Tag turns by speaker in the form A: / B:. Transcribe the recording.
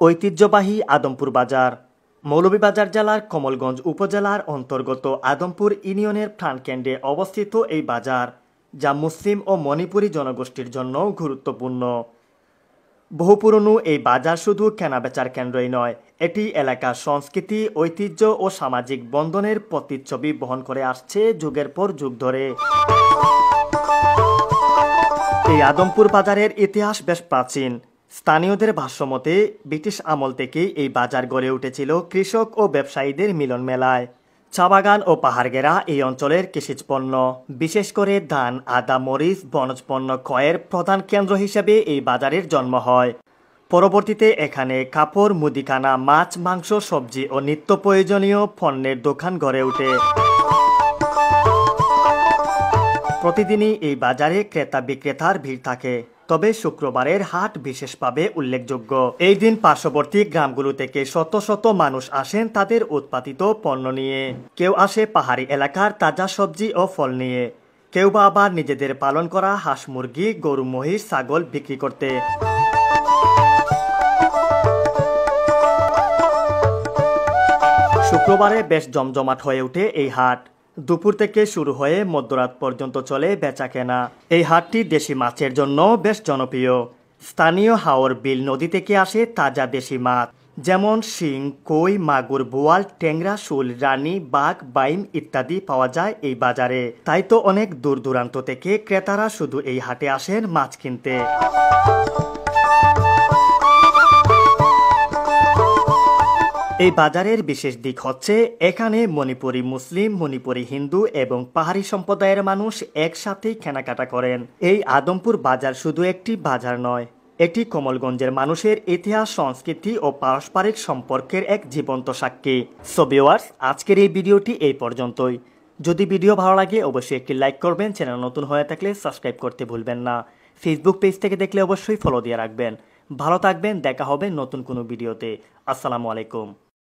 A: ঐতিহ্যবাহী আদমপুর বাজার মৌলভীবাজার জেলার কমলগঞ্জ উপজেলার অন্তর্গত আদমপুর ইউনিয়নের প্রাণকেন্দ্রে অবস্থিত এই বাজার, যা মুসলিম ও মণিপুরী জনগোষ্ঠীর জন্য গুরুত্বপূর্ণ। বহু পুরনো এই বাজার শুধু কেনাবেচার কেন্দ্রই নয়, এটি এলাকার সংস্কৃতি, ঐতিহ্য ও সামাজিক বন্ধনের প্রতিচ্ছবি বহন করে আসছে যুগের পর যুগ ধরে। এই আদমপুর বাজারের ইতিহাস বেশ প্রাচীন। স্থানীয়দের ভাষ্যমতে ব্রিটিশ আমল থেকেই এই বাজার গড়ে উঠেছিল কৃষক ও ব্যবসায়ীদের মিলন মেলায়। চা বাগান ও পাহাড়গেরা এই অঞ্চলের কৃষিজ পণ্য, বিশেষ করে ধান, আদা, মরিচ, বনজ পণ্য ক্রয়ের প্রধান কেন্দ্র হিসেবে এই বাজারের জন্ম হয়। পরবর্তীতে এখানে কাপড়, মুদিখানা, মাছ, মাংস, সবজি ও নিত্য প্রয়োজনীয় পণ্যের দোকান গড়ে ওঠে। প্রতিদিনই এই বাজারে ক্রেতা বিক্রেতার ভিড় থাকে, তবে শুক্রবারের হাট বিশেষভাবে উল্লেখযোগ্য। এই দিন পার্শ্ববর্তী গ্রামগুলো থেকে শত শত মানুষ আসেন তাদের উৎপাদিত পণ্য নিয়ে। কেউ আসে পাহাড়ি এলাকার তাজা সবজি ও ফল নিয়ে, কেউ বা আবার নিজেদের পালন করা হাঁস, মুরগি, গরু, মহিষ, ছাগল বিক্রি করতে। শুক্রবারে বেশ জমজমাট হয়ে ওঠে এই হাট। দুপুর থেকে শুরু হয়ে মধ্যরাত পর্যন্ত চলে বেচাকেনা। এই হাটটি দেশি মাছের জন্য বেশ জনপ্রিয়। স্থানীয় হাওর বিল নদী থেকে আসে তাজা দেশি মাছ, যেমন শিং, কই, মাগুর, বোয়াল, ট্যাংরা, শোল, রানী, বাঘ, বাইম ইত্যাদি পাওয়া যায় এই বাজারে। তাই তো অনেক দূর দূরান্ত থেকে ক্রেতারা শুধু এই হাটে আসেন মাছ কিনতে। এই বাজারের বিশেষ দিক হচ্ছে এখানে মণিপুরী মুসলিম, মণিপুরী হিন্দু এবং পাহাড়ি সম্প্রদায়ের মানুষ একসাথেই কেনাকাটা করেন। এই আদমপুর বাজার শুধু একটি বাজার নয়, এটি কমলগঞ্জের মানুষের ইতিহাস, সংস্কৃতি ও পারস্পরিক সম্পর্কের এক জীবন্ত সাক্ষী। সো ভিউয়ার্স, আজকের এই ভিডিওটি এই পর্যন্তই। যদি ভিডিও ভালো লাগে অবশ্যই একটি লাইক করবেন, চ্যানেল নতুন হয়ে থাকলে সাবস্ক্রাইব করতে ভুলবেন না। ফেসবুক পেজ থেকে দেখলে অবশ্যই ফলো দিয়ে রাখবেন। ভালো থাকবেন, দেখা হবে নতুন কোনো ভিডিওতে। আসসালামু আলাইকুম।